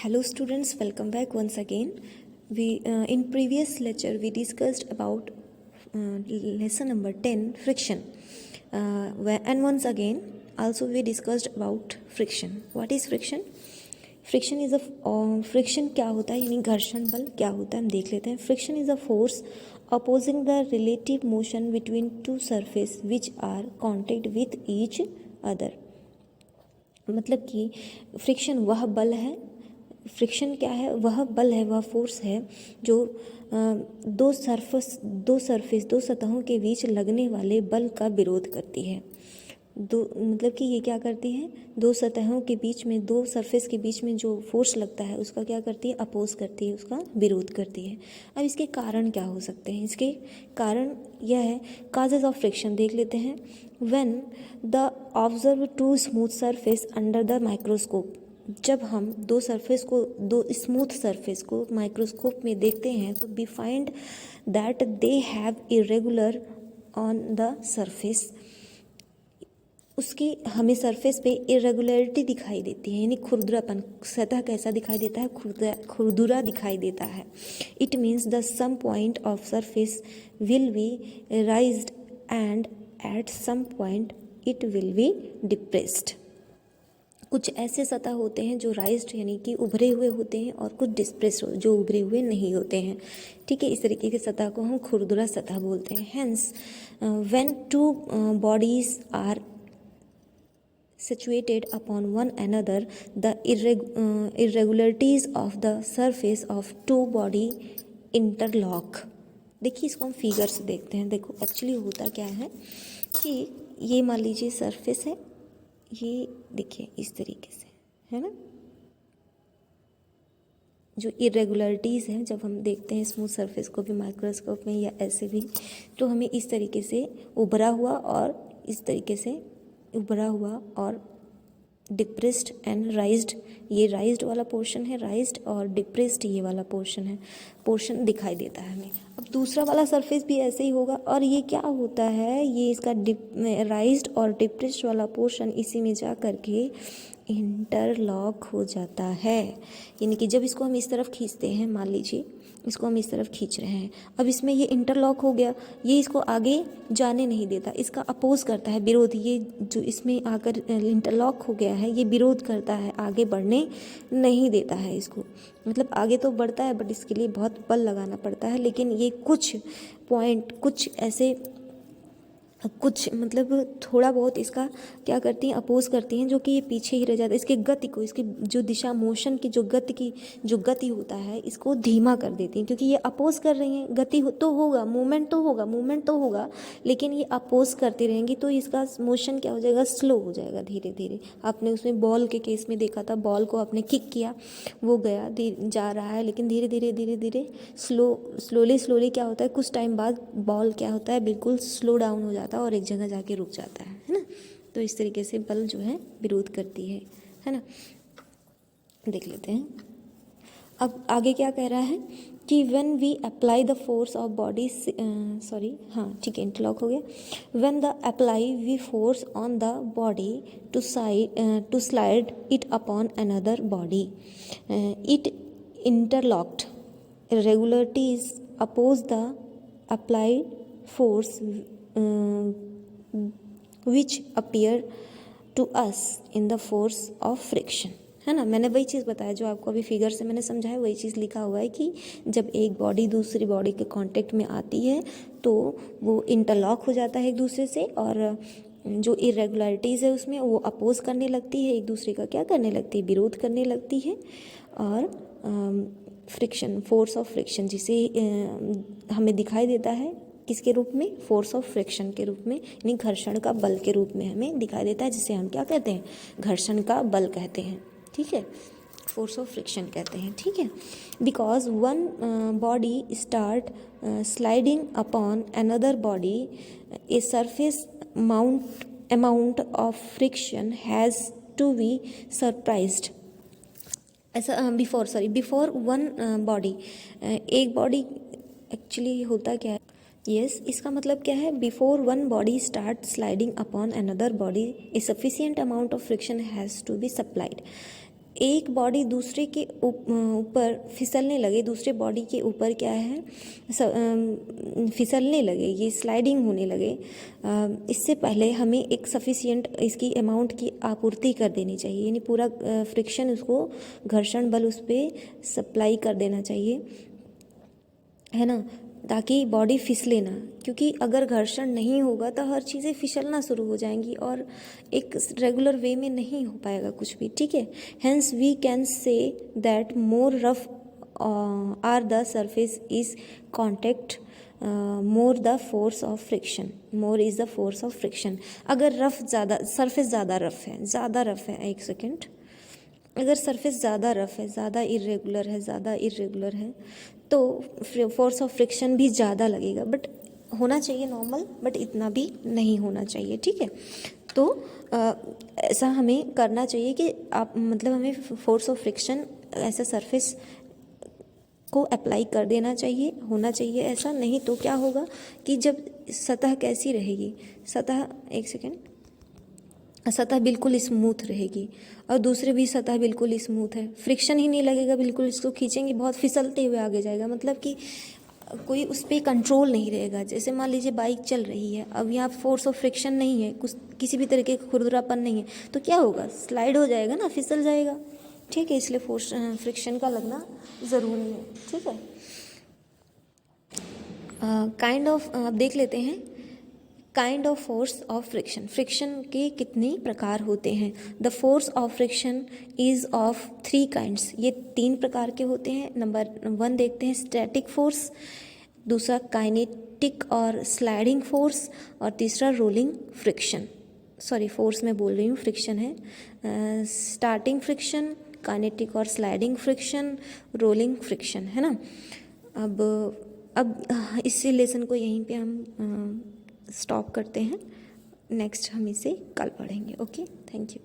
Hello students, welcome back once again. We in previous lecture we discussed about lesson number 10 friction. And once again also we discussed about friction. What is friction? Friction is friction क्या होता है यानी घर्षण बल क्या होता है हम देख लेते हैं. Friction is a force opposing the relative motion between two surface which are contact with each other. मतलब कि फ्रिक्शन वह बल है, फ्रिक्शन क्या है, वह बल है, वह फोर्स है जो दो सतहों के बीच लगने वाले बल का विरोध करती है. मतलब कि ये क्या करती है, दो सतहों के बीच में, दो सरफेस के बीच में जो फोर्स लगता है उसका क्या करती है, अपोज करती है, उसका विरोध करती है. अब इसके कारण क्या हो सकते हैं? इसके कारण यह है, काजेज ऑफ फ्रिक्शन देख लेते हैं. When the observe two smooth surface under the microscope, जब हम दो स्मूथ सरफेस को माइक्रोस्कोप में देखते हैं तो we find that they have irregular on the surface. उसकी हमें सरफेस पे इरेगुलरिटी दिखाई देती है यानी खुरदरापन. सतह कैसा दिखाई देता है, खुरदुरा दिखाई देता है. It means the some point of surface will be raised and at some point it will be depressed. कुछ ऐसे सतह होते हैं जो राइज्ड यानी कि उभरे हुए होते हैं और कुछ डिस्प्रेस्ड जो उभरे हुए नहीं होते हैं. ठीक है, इस तरीके की सतह को हम खुरदुरा सतह बोलते हैं. Hence when two bodies are situated upon one another, the irregularities of the surface of two body interlock. देखिए इसको हम फिगर से देखते हैं. देखो एक्चुअली होता क्या है कि ये मान लीजिए सरफेस है, ये देखिए इस तरीके से है ना. जो इरेगुलरिटीज़ हैं जब हम देखते हैं स्मूथ सरफेस को भी माइक्रोस्कोप में या ऐसे भी, तो हमें इस तरीके से उभरा हुआ और इस तरीके से उभरा हुआ और डिप्रेस्ड एंड राइज्ड, ये राइज्ड वाला पोर्शन है राइज्ड, और डिप्रेस्ड ये वाला पोर्शन दिखाई देता है हमें. अब दूसरा वाला सरफेस भी ऐसे ही होगा और ये क्या होता है, ये इसका राइज्ड और डिप्रेस्ड वाला पोर्शन इसी में जा कर के इंटरलॉक हो जाता है. यानी कि जब इसको हम इस तरफ खींचते हैं, मान लीजिए इसको हम इस तरफ खींच रहे हैं, अब इसमें ये इंटरलॉक हो गया, ये इसको आगे जाने नहीं देता, इसका अपोज करता है, विरोध. ये जो इसमें आकर इंटरलॉक हो गया है ये विरोध करता है, आगे बढ़ने नहीं देता है इसको. मतलब आगे तो बढ़ता है बट इसके लिए बहुत बल लगाना पड़ता है. लेकिन ये कुछ पॉइंट, कुछ ऐसे कुछ मतलब थोड़ा बहुत इसका क्या करती हैं, अपोज करती हैं, जो कि ये पीछे ही रह जाता है. इसके गति को, इसकी जो दिशा मोशन की जो गति होता है इसको धीमा कर देती हैं, क्योंकि ये अपोज कर रही हैं. गति तो होगा, मूवमेंट तो होगा, लेकिन ये अपोज करती रहेंगी तो इसका मोशन क्या हो जाएगा, स्लो हो जाएगा धीरे धीरे. आपने उसमें बॉल के केस में देखा था, बॉल को आपने किक किया, वो गया जा रहा है, लेकिन धीरे धीरे स्लोली क्या होता है, कुछ टाइम बाद बॉल क्या होता है, बिल्कुल स्लो डाउन हो जाता है और एक जगह जाके रुक जाता है ना. तो इस तरीके से बल जो है विरोध करती है ना. देख लेते हैं अब आगे क्या कह रहा है कि when we apply the force of body, ठीक है इंटरलॉक हो गया. When the apply we force on the body to slide it upon another body, it interlocked. irregularities oppose the applied force which appear to us in the force of friction. है ना, मैंने वही चीज़ बताया जो आपको अभी फिगर से मैंने समझाया, वही चीज़ लिखा हुआ है कि जब एक बॉडी दूसरी बॉडी के कांटेक्ट में आती है तो वो इंटरलॉक हो जाता है एक दूसरे से, और जो इरेगुलरिटीज़ है उसमें वो अपोज करने लगती है, एक दूसरे का क्या करने लगती है, विरोध करने लगती है. और फ्रिक्शन, फोर्स ऑफ फ्रिक्शन जिसे हमें दिखाई देता है किसके रूप में, फोर्स ऑफ फ्रिक्शन के रूप में, यानी घर्षण का बल के रूप में हमें दिखाई देता है, जिसे हम क्या कहते हैं, घर्षण का बल कहते हैं. ठीक है, फोर्स ऑफ फ्रिक्शन कहते हैं. ठीक है, because one body start sliding upon another body, a surface amount of friction has to be surprised. ऐसा बिफोर वन बॉडी, एक बॉडी एक्चुअली होता क्या है, इसका मतलब क्या है, before one body start sliding upon another body a sufficient amount of friction has to be supplied. एक बॉडी दूसरे के ऊपर फिसलने लगे, दूसरे बॉडी के ऊपर क्या है फिसलने लगे, ये स्लाइडिंग होने लगे, इससे पहले हमें एक सफिशिएंट इसकी अमाउंट की आपूर्ति कर देनी चाहिए, यानी पूरा फ्रिक्शन उसको, घर्षण बल उस पर सप्लाई कर देना चाहिए, है ना, ताकि बॉडी फिसले ना, क्योंकि अगर घर्षण नहीं होगा तो हर चीज़ें फिसलना शुरू हो जाएंगी और एक रेगुलर वे में नहीं हो पाएगा कुछ भी, ठीक है। Hence we can say that more rough are the surface is contact more the force of friction, more is the force of friction. अगर सरफेस ज़्यादा रफ है, एक सेकेंड, अगर सरफेस ज़्यादा रफ है, ज़्यादा इरेगुलर है तो फोर्स ऑफ फ्रिक्शन भी ज़्यादा लगेगा, बट होना चाहिए नॉर्मल, बट इतना भी नहीं होना चाहिए, ठीक है। तो ऐसा हमें करना चाहिए कि आप मतलब हमें फोर्स ऑफ फ्रिक्शन ऐसा सरफेस को अप्लाई कर देना चाहिए, होना चाहिए ऐसा, नहीं तो क्या होगा कि जब सतह कैसी रहेगी, सतह बिल्कुल स्मूथ रहेगी और दूसरे भी सतह बिल्कुल स्मूथ है, फ्रिक्शन ही नहीं लगेगा, बिल्कुल इसको खींचेंगे बहुत फिसलते हुए आगे जाएगा, मतलब कि कोई उस पर कंट्रोल नहीं रहेगा। जैसे मान लीजिए बाइक चल रही है, अब यहाँ फोर्स ऑफ फ्रिक्शन नहीं है, कुछ किसी भी तरीके का खुरदरापन नहीं है, तो क्या होगा, स्लाइड हो जाएगा ना, फिसल जाएगा, ठीक है। इसलिए फोर्स फ्रिक्शन का लगना ज़रूरी है, ठीक है। काइंड ऑफ आप देख लेते हैं, kind of force of friction, friction के कितने प्रकार होते हैं। The force of friction is of 3 kinds, ये 3 प्रकार के होते हैं। नंबर 1 देखते हैं स्टैटिक फोर्स, दूसरा काइनेटिक और स्लाइडिंग फोर्स, और तीसरा रोलिंग फ्रिक्शन, सॉरी फोर्स में बोल रही हूँ, फ्रिक्शन है, स्टार्टिंग फ्रिक्शन, काइनेटिक और स्लाइडिंग फ्रिक्शन, रोलिंग फ्रिक्शन, है ना। अब इस लेसन को यहीं पे हम स्टॉप करते हैं, नेक्स्ट हम इसे कल पढ़ेंगे। Okay, thank you.